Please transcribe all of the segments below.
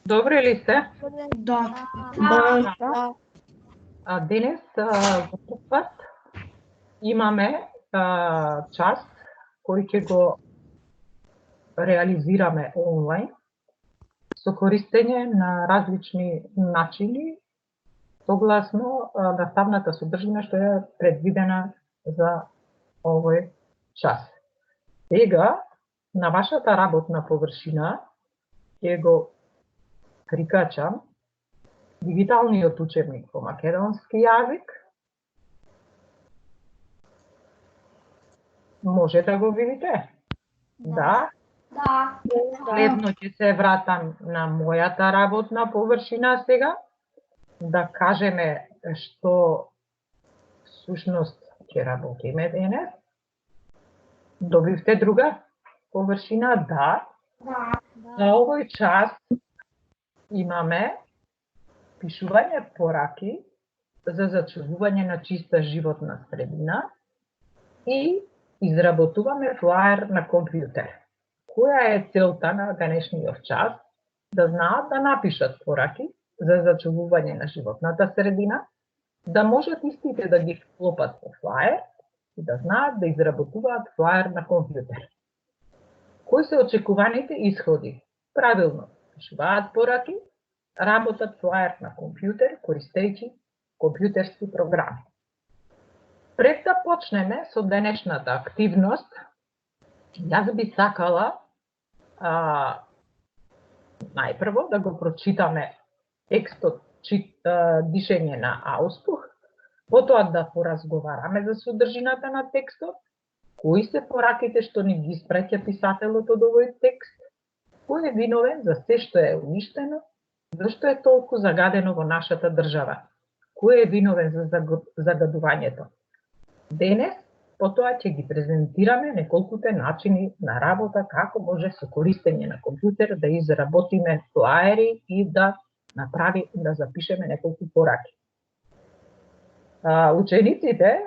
Добре ли сте? Да. Денес во прв пат имаме час кој ќе го реализираме онлайн со користење на различни начини согласно наставната содржина што е предвидена за овој час. Сега на вашата работна површина ќе го прикачам дигиталниот учебник по македонски јазик. Може да го видите? Да. Следно ќе се вратам на мојата работна површина сега, да кажеме што всушност ќе работиме денес. Добивте друга површина? Да. За овој час имаме пишување пораки за зачувување на чиста животна средина и изработуваме флаер на компјутер. Која е целта на денешниот час? Да знаат да напишат пораки за зачувување на животната средина, да можат истите да ги вклопат во флаер и да знаат да изработуваат флаер на компјутер. Кои се очекуваните исходи? Правилно, пишуваат пораки, работат флаер на компјутер користејќи компјутерски програми. Пред да почнеме со денешната активност, јас би сакала најпрво да го прочитаме текстот Дишење на Ауспух, потоа да поразговараме за содржината на текстот, кои се пораките што ни ги испраќа писателот од овој текст, кој е виновен за се што е уништено, зашто е толку загадено во нашата држава, кој е виновен за загадувањето. Денес, потоа ќе ги презентираме неколкуте начини на работа како може со користење на компјутер да изработиме флаери и да запишеме неколку пораки. Учениците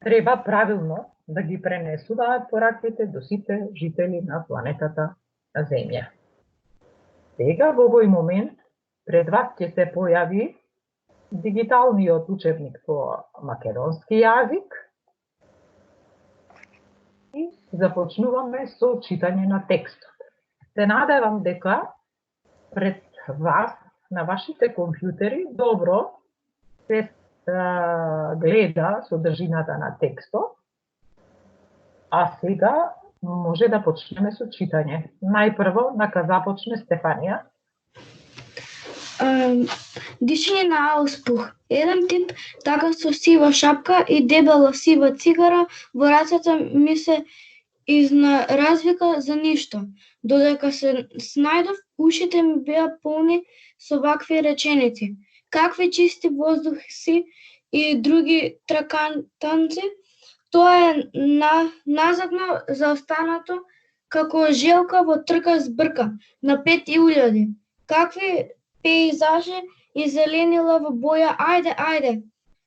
треба правилно да ги пренесуваат пораките до сите жители на планетата Земја. Сега во овој момент пред вас ќе се појави дигиталниот учебник по македонски јазик и започнуваме со читање на текстот. Се надевам дека пред вас на вашите компјутери добро се гледа содржината на текстот, а сега може да почнеме со читање. Најпрво, нака започне Стефанија. Дишење на Ауспух. Еден тип така со сива шапка и дебела сива цигара во рацете ми се изнаразвика за ништо. Додека се снајдов, ушите ми беа полни со вакви реченици. Какви чисти воздухи и други тракантанци, тоа е назадно заостанато како желка во трка збрка на 5.000. Какви пејзажи и зеленила во боја, ајде.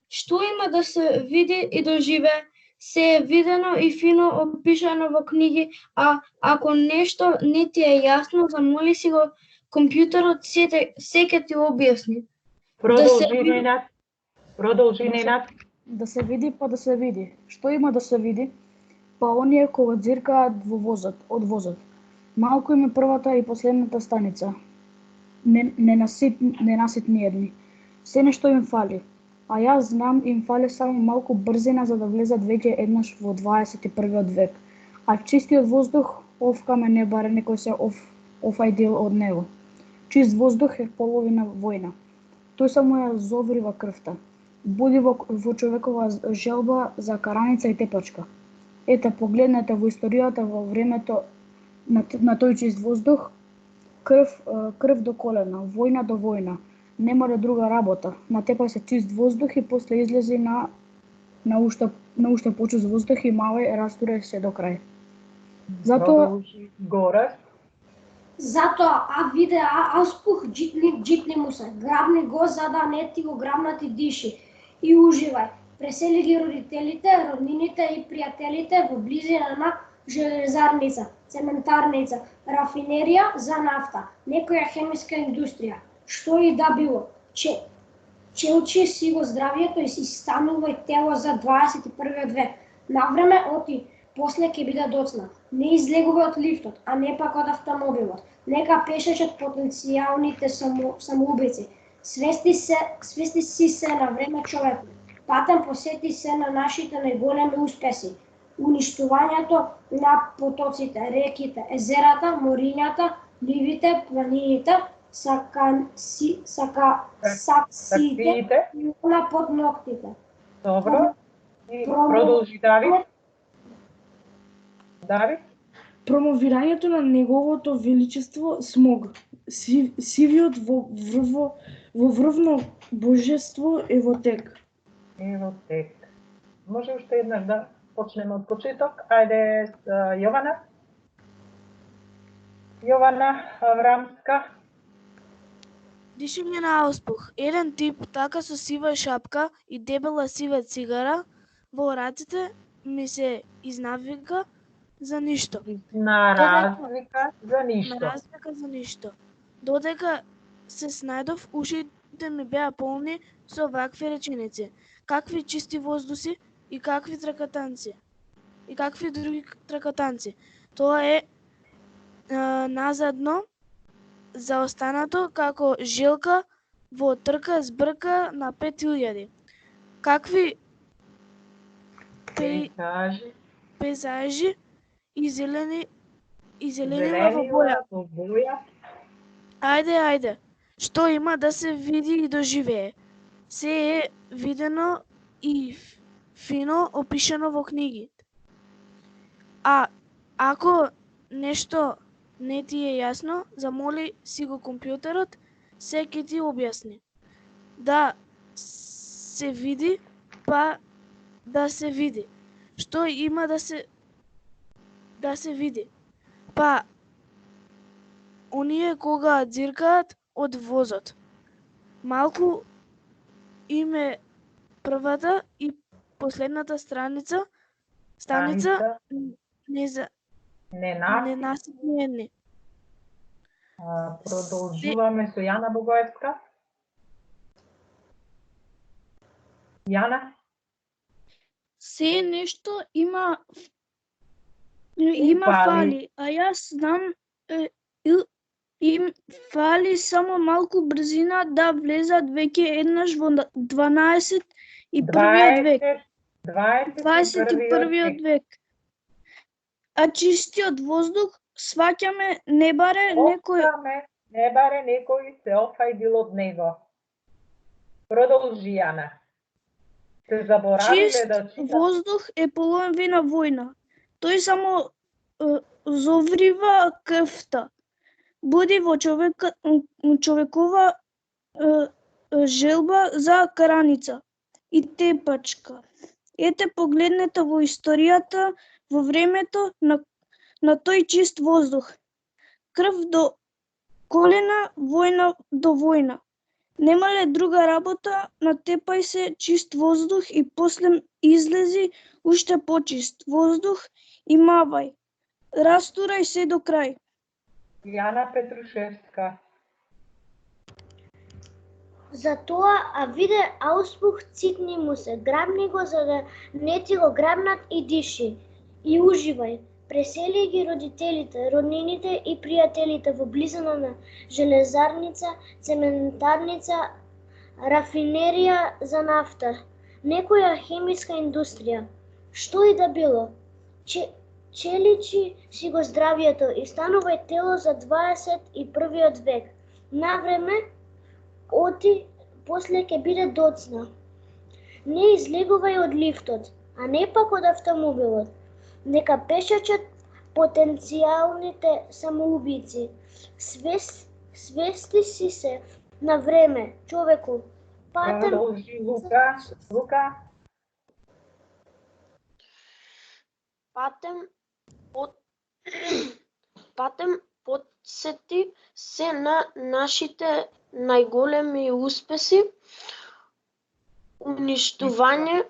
Што има да се види и доживее, се е видено и фино опишано во книги, а ако нешто не ти е јасно, замоли си го компјутерот, се ќе ти објасни. Продолжи Ненад. Да се види, па да се види. Што има да се види? Па оние кога ѕиркаат од возот. Малку им е првата и последната станица. Ненаситни едни. Се нешто им фали. А јас знам им фали само малку брзина за да влезат веќе еднаш во 21. век. А чистиот воздух, овкаме не баре некој се офај дел од него. Чист воздух е половина војна. Тој само ја зоврива крвта. Буди во човекова желба за караница и тепачка. Ете, погледнете во историјата во времето на тој чист воздух, крв до колена, војна до војна. Не мора друга работа. Натепај се чист воздух и после излези на уште почист воздух и мавај растурај се до крај. Затоа Ауспух джитни му се, грабни го за да не ти го грабнати диши и уживај. Пресели ги родителите, роднините и пријателите во близина на железарница. цементарница, рафинерија за нафта, некоја хемиска индустрија, што и да било. Челчи си го здравието и си станувај тело за 21 век. Навреме оти, после ќе биде доцна. Не излегувај од лифтот, а не пак од автомобилот. Нека пешачат потенцијалните самоубици. Свести си се на време човеку. Патем посети се на нашите најголеми успеси. Уништувањето на потоците, реките, езерата, морињата, ливите, планините, саксиите и на под ноктите. Добро. И продолжи Давид. Давид? Промовирањето на неговото величество Смог, сивиот во врвно божество е во тек. Ево тек. Може уште еднаш да почнеме од почеток. Ајде с Јована. Јована Аврамска. Дишење на ауспух. Еден тип така со сива шапка и дебела сива цигара во раците ми се изнавика за ништо. На развика за ништо. На развика за ништо. Додека се снајдов, ушите ми беа полни со вакви реченици. Какви чисти воздуси и какви тракатанци. И какви други тракатанци. Тоа е назадно заостанато како жилка во трка збрка на 5000. Какви пейзажи и зелени во боја. Ајде, што има да се види и доживее. Се е видено и фино опишано во книги. А ако нешто не ти е јасно, замоли си го компјутерот, се ќе ти објасни. Да се види, па да се види. Што има да се види? Па оние кога ѕиркаат од возот. Малку име првата и последната станица ненаситни. Продолжуваме со Јана Богоевска. Јана? Се нешто има фали, а јас знам им фали само малку брзина да влезат веќе еднаш во 12 и првиот век. 21 век. А чистиот воздух сваќаме не баре некој се офајдил од него. Продолжи Јана. Се заборавиле да читат. Воздух е половина војна. Тој само зоврива крвта. Буди во човекова желба за караница и тепачка. Ете погледнете во историјата во времето на тој чист воздух. Крв до колена, војна до војна. Немале друга работа, натепај се чист воздух и после излези уште почист воздух и мавај. Растурај се до крај. Јана Петрушевска. Затоа, а виде ауспух цитни му се, грабни го за да не ти го грабнат и диши. И уживај. Пресели ги родителите, роднините и пријателите во близина на железарница, цементарница, рафинерија за нафта, некоја хемиска индустрија, што и да било. Челичи си го здравието и станувај тело за 21 век. Навреме оти, после ќе биде доцна. Не излегувај од лифтот, а не пак од автомобилот. Нека пешачат потенцијалните самоубици. Свести си се на време, човеку. Патем подсети се на нашите најголеми успеси, уништување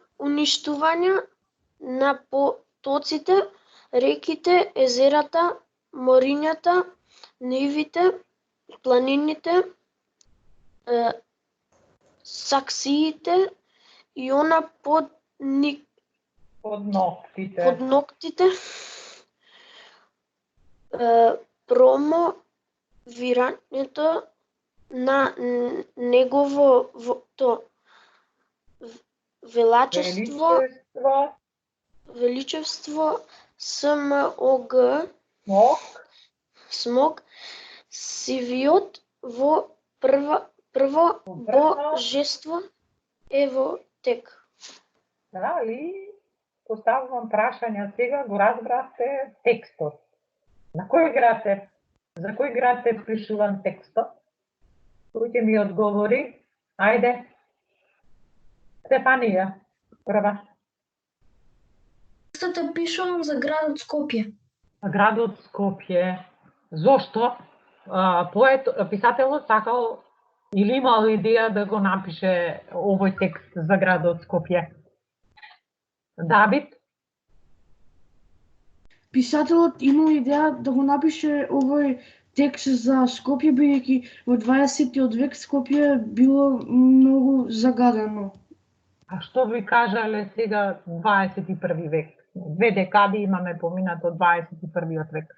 на потоците, реките, езерата, морињата, нивите, планините, саксиите и она под ноктите, промовирањето на неговото величество смог, сивиот во прво божество е во тек. Дали поставувам прашања сега, го разбравте текстот. На кој град е? За кој град е пишуван текстот? Кој ќе ми одговори? Ајде. Стефанија, прва. Текстот е пишуван за градот Скопје. Градот Скопје. Зошто? Писателот сакал или имал идеја да го напише овој текст за градот Скопје? Давид? Писателот имал идеја да го напише овој текст за Скопје, бидејќи во 20 век Скопје било многу загадено. А што ви кажале сега 21 век? 2 декади имаме поминато 21 век.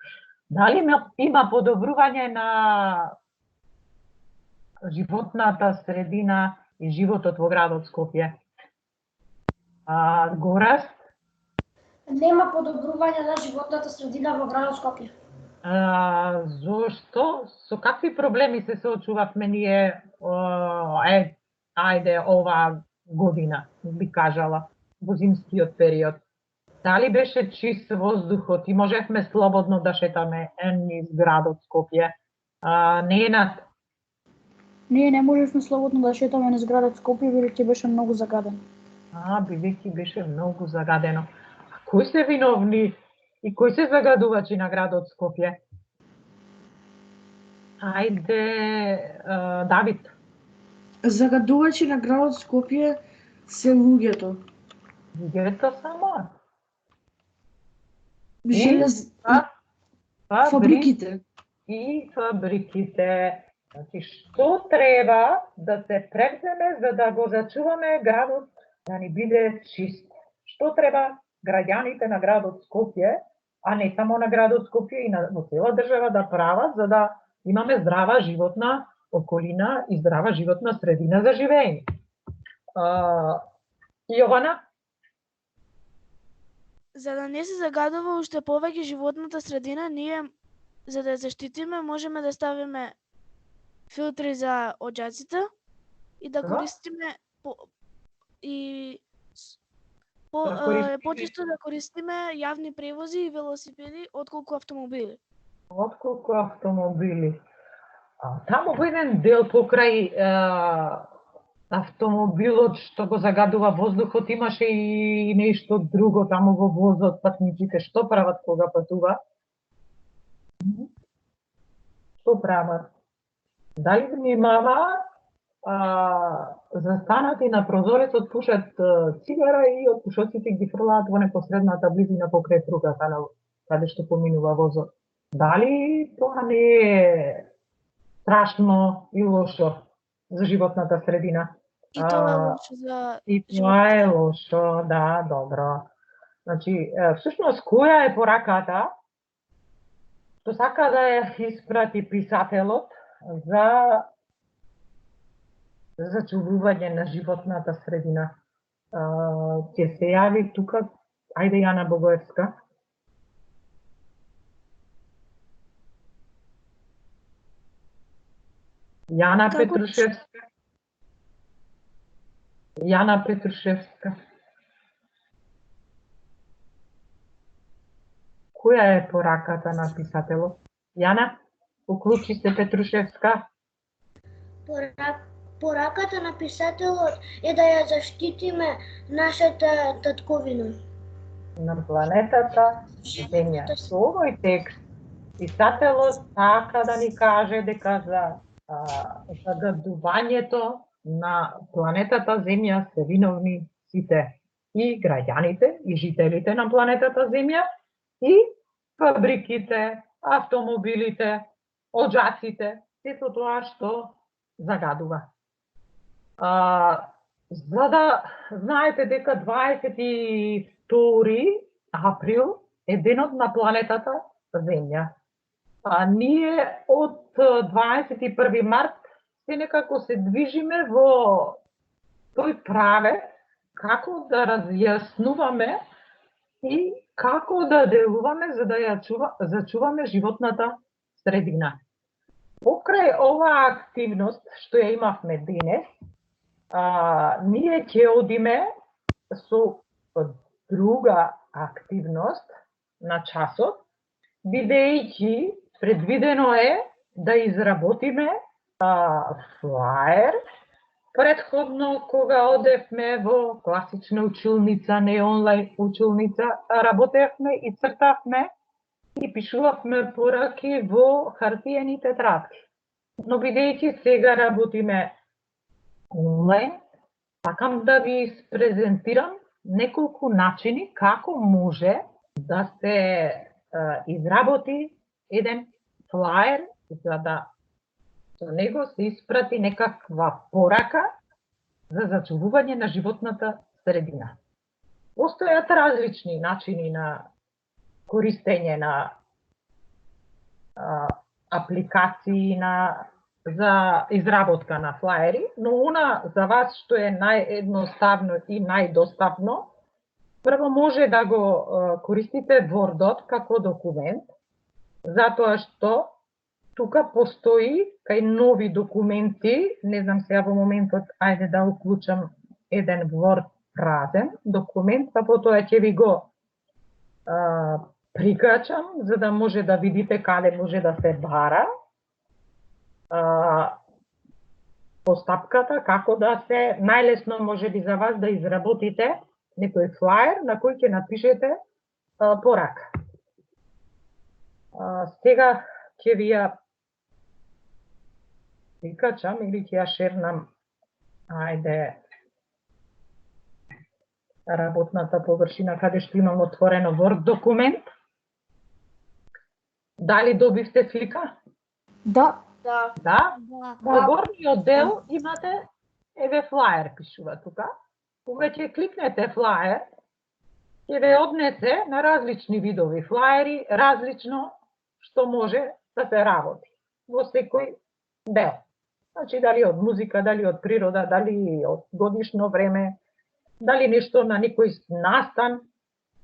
Дали има подобрување на животната средина и животот во градот Скопје? Гораст? Нема подобрување на животната средина во градот Скопје. Зошто? Со какви проблеми се соочувавме ние ова година, би кажала, во зимскиот период? Дали беше чист воздухот и можевме слободно да шетаме низ градот Скопје? Ненад? Ние не можевме слободно да шетаме низ градот Скопје, бидејќи беше многу загаден. Бидејќи беше многу загадено. А кои се виновни и кои се загадувачи на градот Скопје? Ајде, Давид. Загадувачи на градот Скопје се луѓето. Луѓето само? Фабриките. И фабриките. Значи, што треба да се превземе за да го зачуваме градот да ни биде чист? Што треба граѓаните на градот Скопје, а не само на градот Скопје и во цела држава да прават за да имаме здрава животна околина и здрава животна средина за живење? Јована? За да не се загадува уште повеќе животната средина, ние за да заштитиме можеме да ставиме филтри за оџаците и да користиме почесто да користиме јавни превози и велосипеди отколку автомобили. Таму во еден дел покрај автомобилот што го загадува воздухот имаше и нешто друго таму во возот, патниците што прават кога патува? Што прават? Дали внимаваат, застанати на прозорецот, пушат цигара и од пушоците ги фрлаат во непосредната близина покрај пругата каде што поминува возот? Дали тоа не е страшно и лошо за животната средина? И тоа е лошо за тоа е лошо, да, добро. Значи, всушност, која е пораката што сака да ја испрати писателот за зачувување на животната средина? Ќе се јави тука, ајде Јана Богоевска. Јана Петрушевска. Која е пораката на писателот? Јана, уклучи се Петрушевска. Пораката на писателот е да ја заштитиме нашата татковина. На планетата Земја. Со овој текст писателот сака да ни каже дека за загадувањето на планетата Земја се виновни сите. И граѓаните, и жителите на планетата Земја, и фабриките, автомобилите, оджаците, сето тоа што загадува. За да знаете дека 22 април е денот на планетата Земја. Ние од 21 март се некако се движиме во тој правец како да разјаснуваме и како да делуваме за да ја зачуваме животната средина. Покрај оваа активност што ја имавме денес, ние ќе одиме со друга активност на часот, бидејќи предвидено е да изработиме флаер. Претходно, кога одевме во класична училница, не онлайн училница, работевме и цртавме и пишувавме пораки во хартиени тетрадки. Но бидејќи сега работиме онлайн, сакам да ви испрезентирам неколку начини како може да се изработи еден флаер за да со него се испрати некаква порака за зачувување на животната средина. Постојат различни начини на користење на апликации за изработка на флаери, но она за вас што е наједноставно и најдоставно, прво може да го користите Word-от како документ, затоа што тука постои кај нови документи, не знам сега во моментот, ајде да уклучам еден Word празен документ, па потоа ќе ви го прикачам, за да може да видите каде може да се бара постапката, како да се најлесно може би за вас да изработите некој флаер на кој ќе напишете порака. Сега ќе ви ја прикачам или ќе ја шернам, ајде, работната површина каде што имам отворено Word документ. Дали добивте слика? Да. Да? Во горниот дел имате, еве флаер пишува тука. Кога ќе кликнете флаер, ќе ве однесе на различни видови флаери, различно што може да се работи во секој дел. Значи, дали од музика, дали од природа, дали од годишно време, дали нешто на некој настан.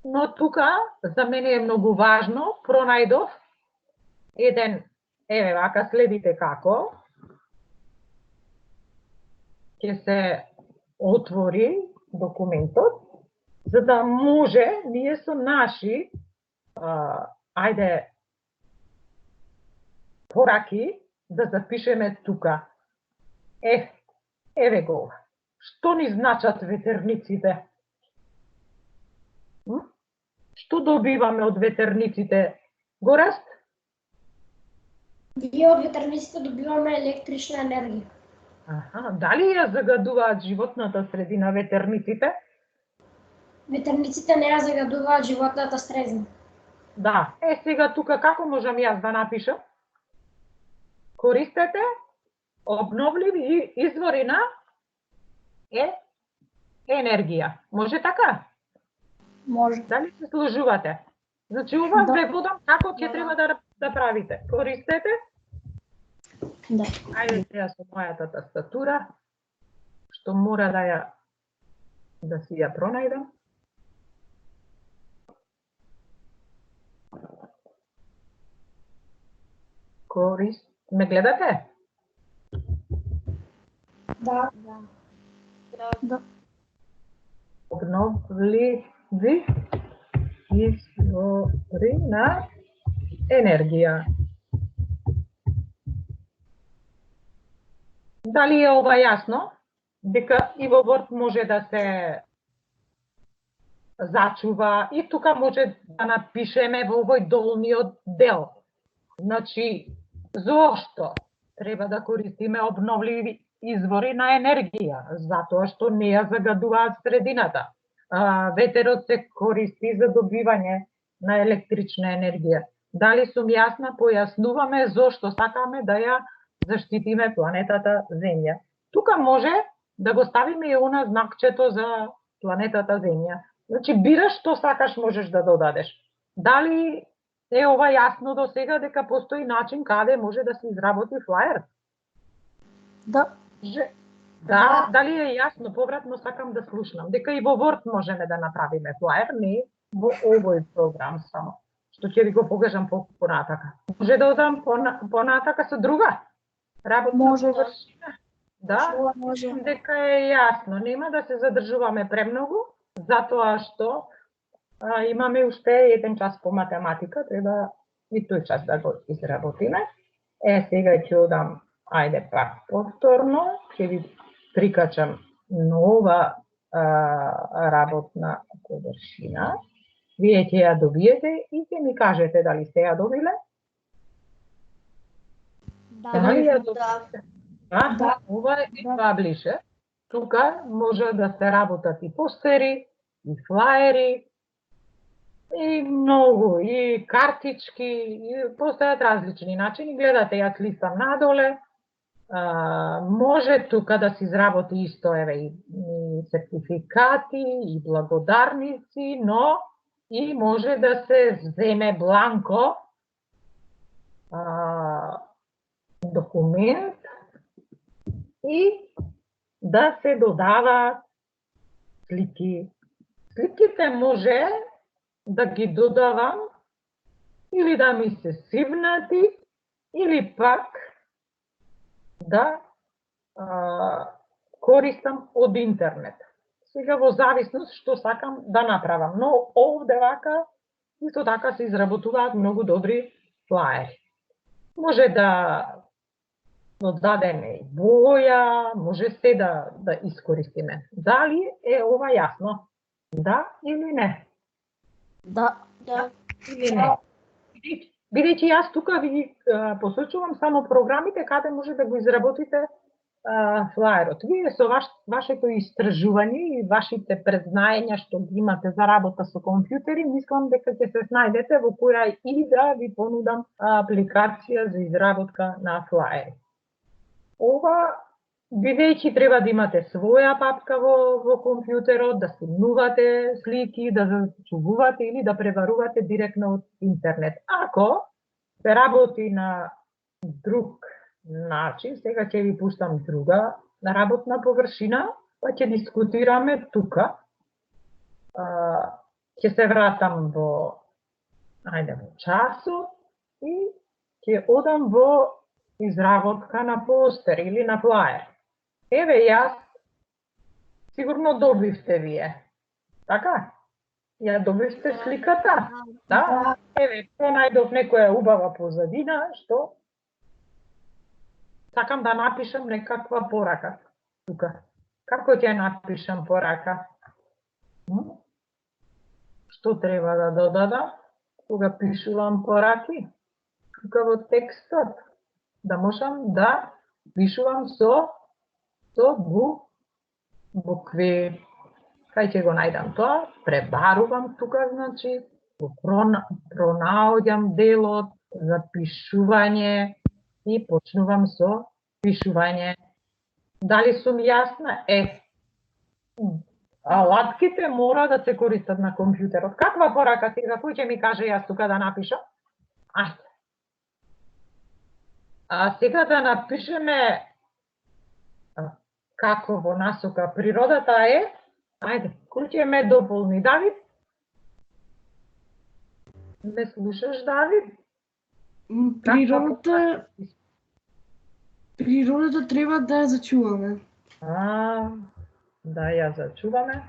Но тука, за мене е многу важно, пронајдов еден, еве вака, следите како, ќе се отвори документот, за да може ние со наши, ајде, пораки да запишеме тука. Еве го. Што ни значат ветерниците? Што добиваме од ветерниците? Гораст? Ние од ветерниците добиваме електрична енергија. Дали ја загадуваат животната средина ветерниците? Ветерниците не ја загадуваат животната средина. Да. Сега тука како можам јас да напишам? Користете обновливи извори на енергија. Може така? Може. Дали се сложувате? Значи, ова ве водам како ќе треба да правите. Користете? Да. Ајде сега со мојата тастатура, што мора да си ја пронајдам. Ме гледате? Да. Обновливи извори на енергија. Дали е ова јасно? Дека и во Word може да се зачува и тука може да напишеме во овој долниот дел. Значи, зошто треба да користиме обновливи извори на енергија? Затоа што не ја загадуваат средината. Ветерот се користи за добивање на електрична енергија. Дали сум јасна, појаснуваме зошто сакаме да ја заштитиме планетата Земја. Тука може да го ставиме и она знакчето за планетата Земја. Значи, бираш што сакаш, можеш да додадеш. Дали е ова јасно до сега дека постои начин каде може да се изработи флаер? Да. Да, дали е јасно? Повратно сакам да слушнам. Дека и во Word можеме да направиме флаер, не во овој програм само. Што ќе ви го покажам понатака. Може да одам понатака со друга? Работна Може. површина? Да, Може. дека е јасно. Нема да се задржуваме премногу, затоа што имаме уште еден час по математика, треба и тој час да го изработиме. Сега ќе одам, ајде пак повторно, ќе ви прикачам нова работна површина. Вие ќе ја добиете и ќе ми кажете дали сте ја добиле. Дали ја добиле? Да. Ова е паблише. Тука може да се работат и постери, и флаери, и многу, и картички, и постојат различни начини. Гледате, јас листам надоле. Може тука да се изработи исто, еве, и сертификати, и благодарници, но и може да се земе бланко документ и да се додава слики. Сликите може да ги додавам или да ми се сивнати, или пак да користам од интернет. Сега во зависност што сакам да направам. Но овде вака, исто така се изработуваат многу добри флаери. Може да додадеме и боја, може се да искористиме. Дали е ова јасно? Да или не? Да. Или не? Бидејќи јас тука ви посочувам само програмите каде може да го изработите флаерот. Вие со вашето истражување и вашите презнаења што ги имате за работа со компјутери, мислам дека ќе се снајдете во која и да ви понудам апликација за изработка на флаери. Ова, бидејќи треба да имате своја папка во компјутерот, да снимувате слики, да зачувувате или да преварувате директно од интернет. Ако се работи на друг начин, сега ќе ви пуштам друга работна површина, па ќе дискутираме тука. Ќе се вратам во часот и ќе одам во изработка на постер или на флаер. Еве јас, сигурно добивте вие. Така? Ја добивте сликата? Да? Еве, пронајдов некоја убава позадина, што сакам да напишам некаква порака тука. Како ќе напишам порака? Што треба да додадам кога пишувам пораки? Тука во текстот. Да можам да пишувам со букви. Кај ќе го најдам тоа? Пребарувам тука, значи, пронаоѓам делот за пишување и почнувам со пишување. Дали сум јасна? Алатките мора да се користат на компјутерот. Каква порака сега? Кој ќе ми каже јас тука да напишам? Ајде. Сега да напишеме како во насока природата е. Ајде, кој ќе ме дополни? Давид? Ме слушаш, Давид? Природата треба да ја зачуваме. Да ја зачуваме.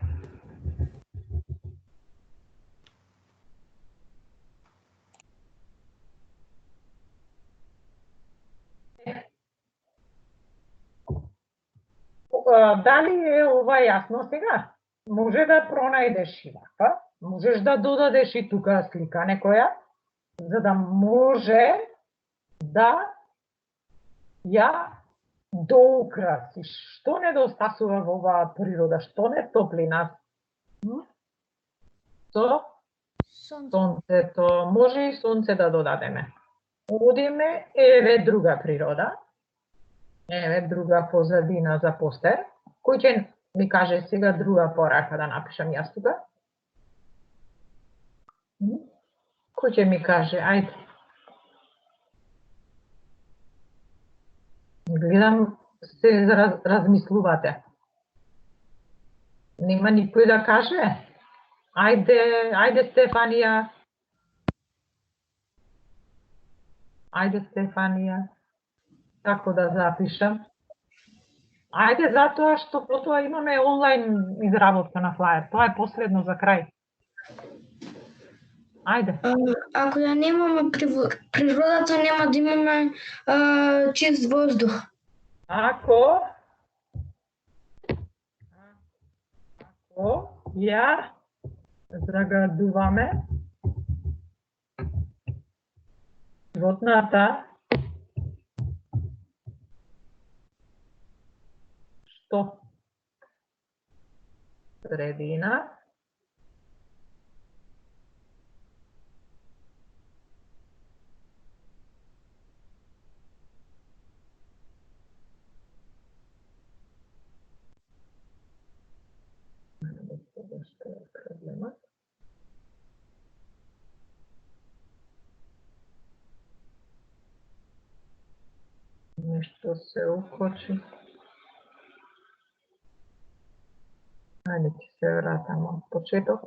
Дали е ова јасно сега? Може да пронајдеш и вака, можеш да додадеш и тука слика некоја, за да може да ја доукрасиш. Што недостасува во оваа природа? Што не топли нас? Сонцето, може и сонце да додадеме. Одиме, еве друга природа, еве друга позадина за постер. Кој ќе ми каже сега друга порака да напишам јас тука? Кој ќе ми каже, ајде. Гледам, се размислувате. Нема никој да каже? Ајде Стефанија. Ајде Стефанија. Како да запишам? Ајде, затоа што потоа имаме онлайн изработка на флаер. Тоа е последно за крај. Ајде. Ако ја немаме природата, нема да имаме чист воздух. Ако ја загадуваме животната, што средина нешто се укочи. Ајде ќе се вратам од почеток.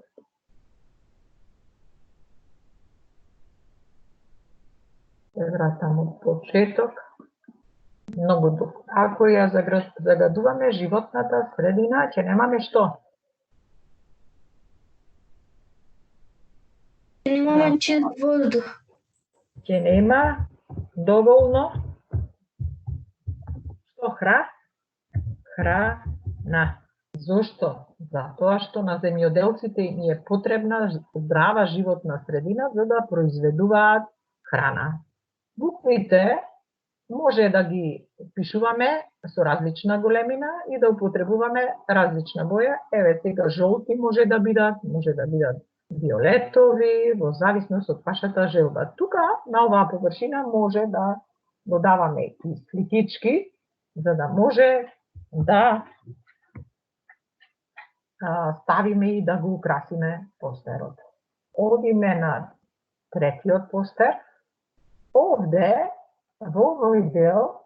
Се вратам од почеток. Многу добро. Ако ја загадуваме животната средина, ќе немаме што? Ќе немаме чист воздух. Ќе нема доволно што храна. Зошто? Затоа што на земјоделците им е потребна здрава животна средина за да произведуваат храна. Буквите може да ги пишуваме со различна големина и да употребуваме различна боја. Еве сега жолти може да бидат виолетови, во зависност од вашата желба. Тука на оваа површина може да додаваме и сликички, за да може да ставиме и да го украсиме постерот. Одиме на третиот постер. Овде, во овој дел,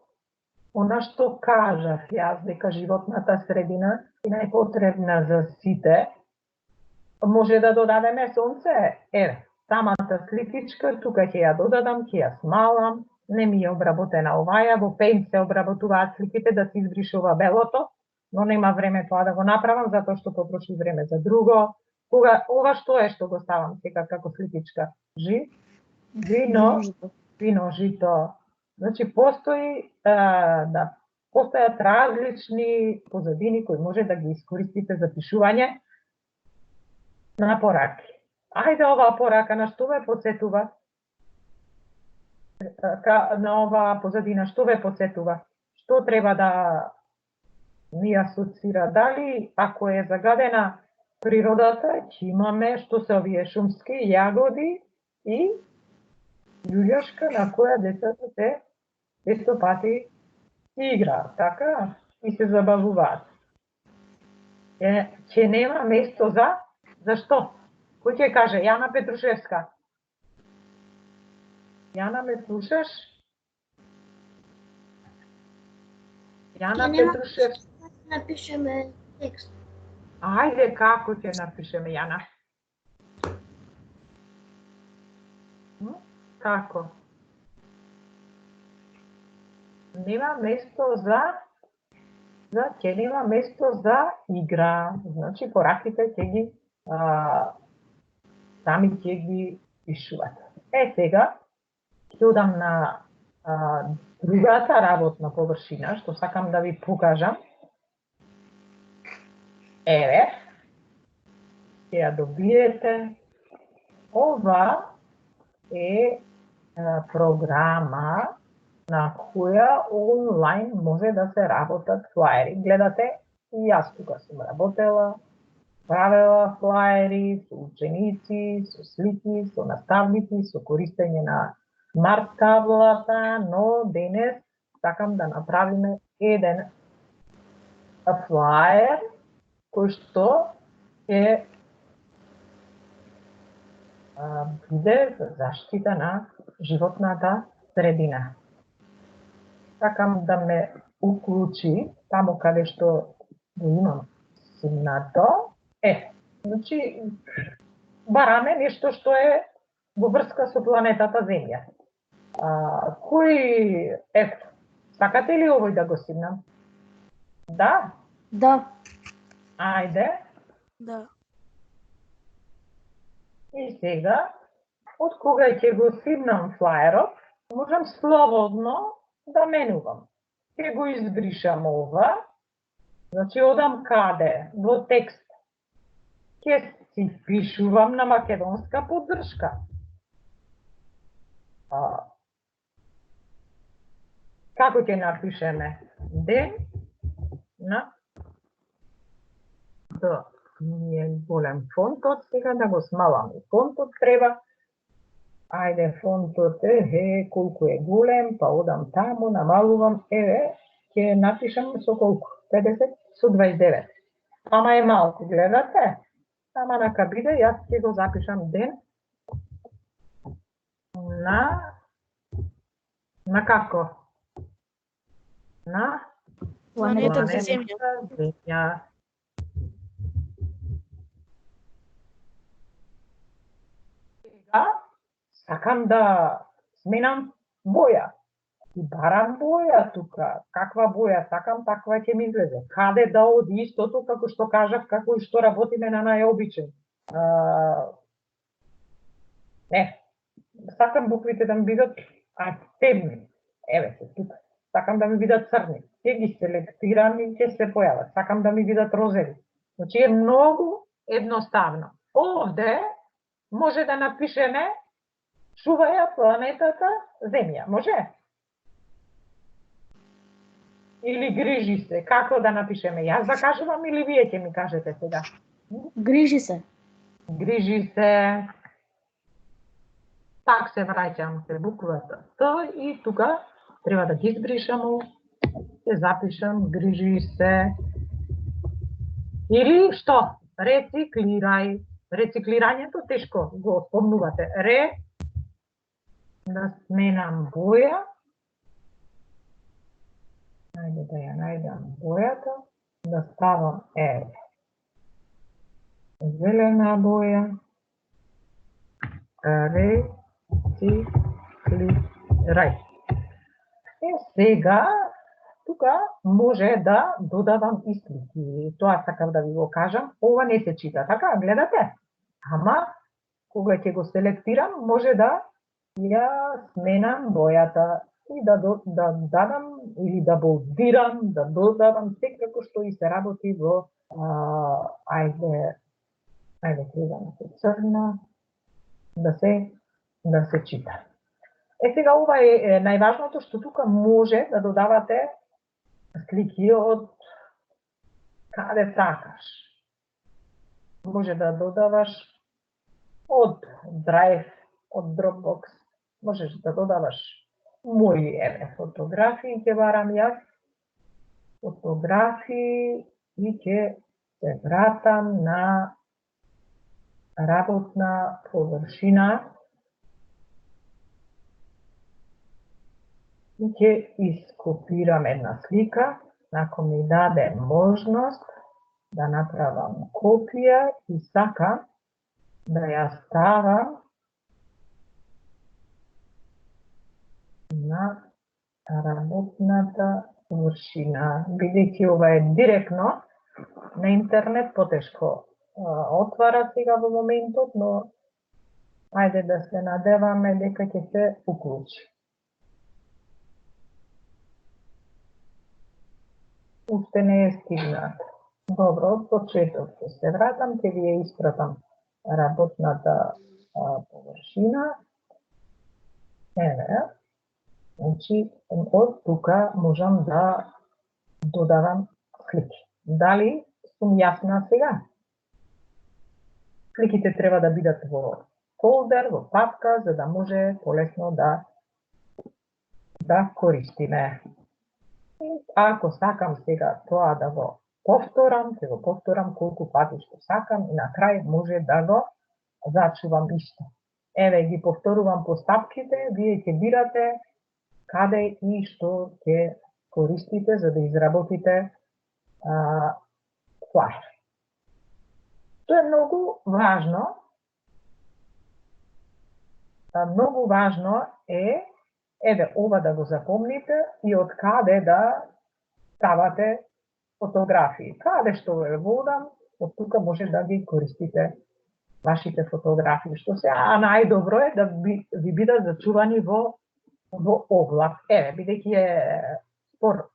она што кажав јас дека животната средина е најпотребна за сите, може да додадеме сонце. Еве, самата сликичка, тука ќе ја додадам, ќе ја смалам, не ми е обработена оваја, во Paint се обработуваат сликите да се избришува белото, но нема време тоа да го направам, затоа што потроши време за друго. Ова што е што го ставам сега како сликичка? Вино, жито. Значи, постојат различни позадини кои може да ги искористите за пишување на пораки. Ајде оваа порака на што ве потсетува? На оваа позадина што ве потсетува? Што треба да ни асоцира? Дали ако е загадена природата, ќе имаме што се овие шумски јагоди и љуѓашка на која децата се често пати играат, така? И се забавуваат. Ќе нема место за... Зашто? Кој ќе каже? Јана Петрушевска. Јана, ме слушаш? Јана Петрушевска. Напишеме текст. Ајде, како ќе напишеме, Јана? Како? Нема место ќе нема место за игра. Значи, пораките ќе ги сами ќе ги пишуват. Сега, ќе одам на другата работна површина, што сакам да ви покажам. Еве, ќе ја добиете. Ова е програма на која онлайн може да се работат флаери. Гледате, и јас тука сум работела. правила флаери со ученици, со слики, со наставници, со користење на смарт таблата, но денес сакам да направиме еден флаер кој што ќе биде за заштита на животната средина. Сакам да ме уклучи таму каде што го имам симнато. Значи, бараме нешто што е во врска со планетата Земја. Кој сакате ли овој да го симнам? Да? Да. Ајде. Да. И сега, од кога ќе го симнам флаерот, можам слободно да менувам. Ќе го избришам ова, значи одам каде? Во текст. Ќе си пишувам на македонска поддршка. Како ќе напишеме? Ден на ми е голем фонтот, сега да го смалам и фонтот треба. Ајде, фонтот колку е голем, па одам таму, намалувам, ќе напишам со колку? 50 со 29. Ама е малку, гледате? Ама нака биде, јас ќе го запишам ден на како? На Планетата Земја. Земја. Сега сакам да сменам боја. И барам боја тука. Каква боја сакам, таква ќе ми излезе. Каде да оди истото, како што кажав, како и што работиме на најобичен. Сакам буквите да ми бидат темни. Еве се тука. Сакам да ми бидат црни. Ќе ги селектирам и ќе се појават. Сакам да ми бидат розови. Значи е многу едноставно. Овде може да напишеме чуваја планетата Земја. Може? Или грижи се. Како да напишеме? Јас да кажувам или вие ќе ми кажете сега? Грижи се. Грижи се. Так се враќам се буквата Т и тука треба да ги избришам, ќе запишам грижи се. Или што? Рециклирај. Рециклирањето тешко го спомнувате. Да сменам боја. Ајде да ја најдам бојата. Да ставам зелена боја. Рециклирај. Сега, тука може да додавам и слики. Тоа сакам да ви го кажам. Ова не се чита, така? Гледате? Ама, кога ќе го селектирам, може да ја сменам бојата и да дадам или да болдирам, да додавам секако што и се работи во ајде треба да се црна, да се чита. Сега ова е најважното што тука може да додавате слики од каде сакаш. Може да додаваш од Drive, од Dropbox, можеш да додаваш мои фотографии, ќе барам јас, фотографии и ќе се вратам на работна површина и ќе ископирам една слика, ако ми даде можност да направам копија и сакам да ја ставам на работната површина. Бидејќи ова е директно на интернет, потешко отвара сега во моментот, но ајде да се надеваме дека ќе се уклучи. Уште не е стигнат. Добро, од почеток ќе се вратам, ќе ви ја испратам работната површина. Еве, значи, од тука можам да додавам слики. Дали сум јасна сега? Сликите треба да бидат во фолдер, во папка, за да може полесно да користиме. Ако сакам сега тоа да го повторам, ќе го повторам колку пати што сакам и на крај може да го зачувам исто. Еве ги повторувам постапките, вие ќе бирате каде и што ќе користите за да изработите флаер. Тоа е многу важно. Многу важно е, еве, ова да го запомните и од каде да ставате фотографии. Каде што ве водам, од тука може да ги користите вашите фотографии. Што се, најдобро е да ви бидат зачувани во облак. Еве, бидејќи е спор,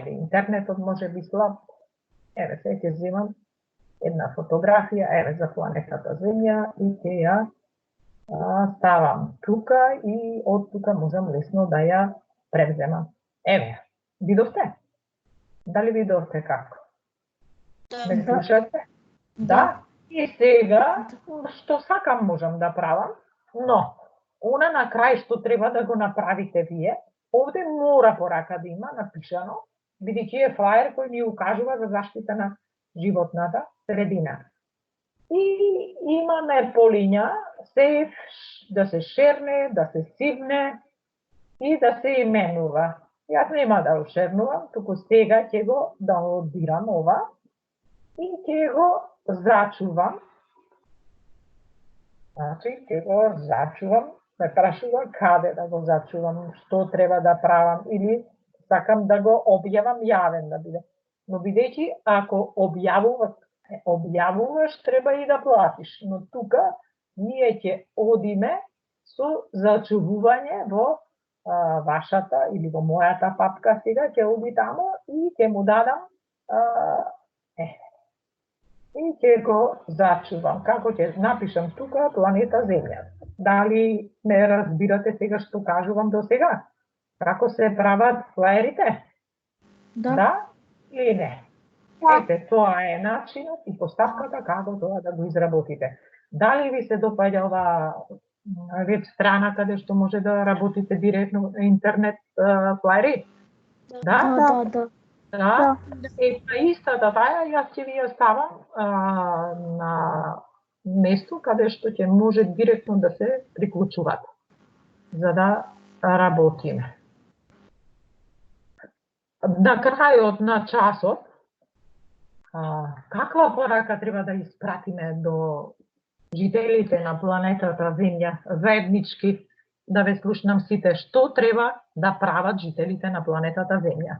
интернетот може би слаб. Еве, се ќе земам една фотографија, еве, за планетата Земја и ќе ја ставам тука и од тука можам лесно да ја превземам. Еве, видовте? Дали видовте како? Ме слушате? Да. И сега, што сакам можам да правам, но, она на крај што треба да го направите вие, овде мора порака да има напишано, бидејќи е флаер кој ни укажува за заштита на животната средина. И имаме полиња, сейф, да се шерне, да се сивне и да се именува. Јас нема да го шернувам, туку сега ќе го даунлодирам ова и ќе го зачувам. Значи, ќе го зачувам, ме прашува каде да го зачувам, што треба да правам или сакам да го објавам јавен да биде. Но бидејќи ако објавуваш треба и да платиш, но тука ние ќе одиме со зачувување во вашата или во мојата папка сега, ќе оди тамо и ќе му дадам и ќе го зачувам. Како ќе напишам тука планета Земја. Дали ме разбирате сега што кажувам до сега? Како се прават флаерите? Да или не? Ете, тоа е начинот и постапката како тоа да го изработите. Дали ви се допаѓа ова веб страна каде што може да работите директно на интернет флаери? Да. Истата таа јас ќе ви ја ставам на место каде што ќе може директно да се приклучуват за да работиме. На крајот на часот, каква порака треба да испратиме до жителите на планетата Земја, заеднички, да ве слушнам сите, што треба да прават жителите на планетата Земја?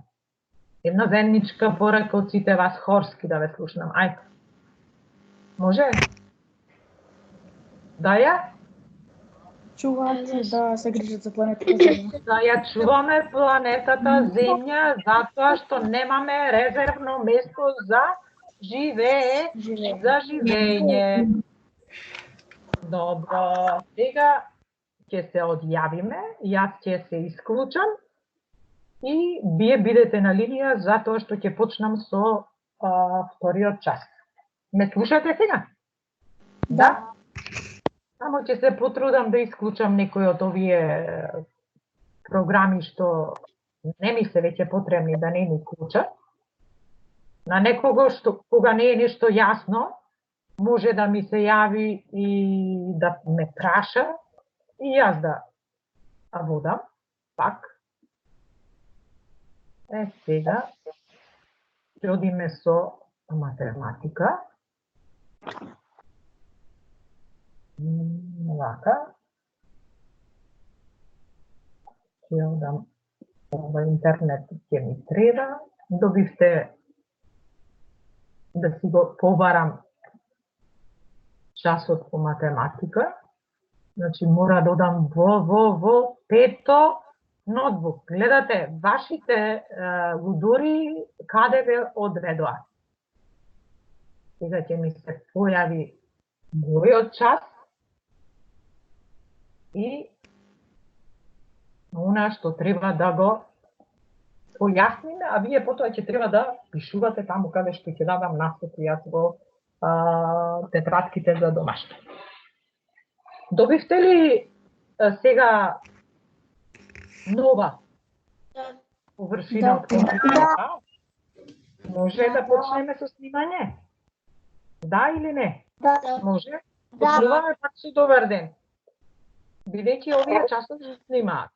Една заедничка порака од сите вас хорски да ве слушнам. Ајде. Може? Да ја? Чуваат да се грижат за планетата Земја. Да ја чуваме планетата Земја затоа што немаме резервно место за живење. Добро, сега ќе се одјавиме, јас ќе се исклучам и вие бидете на линија затоа што ќе почнам со вториот час. Ме слушате сега? Да? Само ќе се потрудам да исклучам некои од овие програми што не ми се веќе потребни да не ми клучат. На некого што кога не е нешто јасно, може да ми се јави и да ме праша и јас да водам пак. Сега ќе одиме со математика. Вака. Ќе одам ова интернет ќе ми треба. Добивте да си го побарам часот по математика. Значи мора да одам во пето ноутбук. Гледате вашите лудори каде ве одведоа. Сега ќе ми се појави мојот час и она што треба да го појасниме, а вие потоа ќе треба да пишувате таму каде што ќе дадам насот и јас го тетрадките за домашно. Добивте ли сега нова Да. површина од компјутерот? Може да почнеме со снимање? Да или не? Да. Може? Да. Почнуваме пак со добар ден. Бидејќи овие часови се снимаат.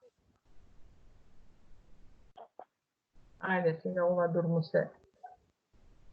Ајде, сега ова дурму се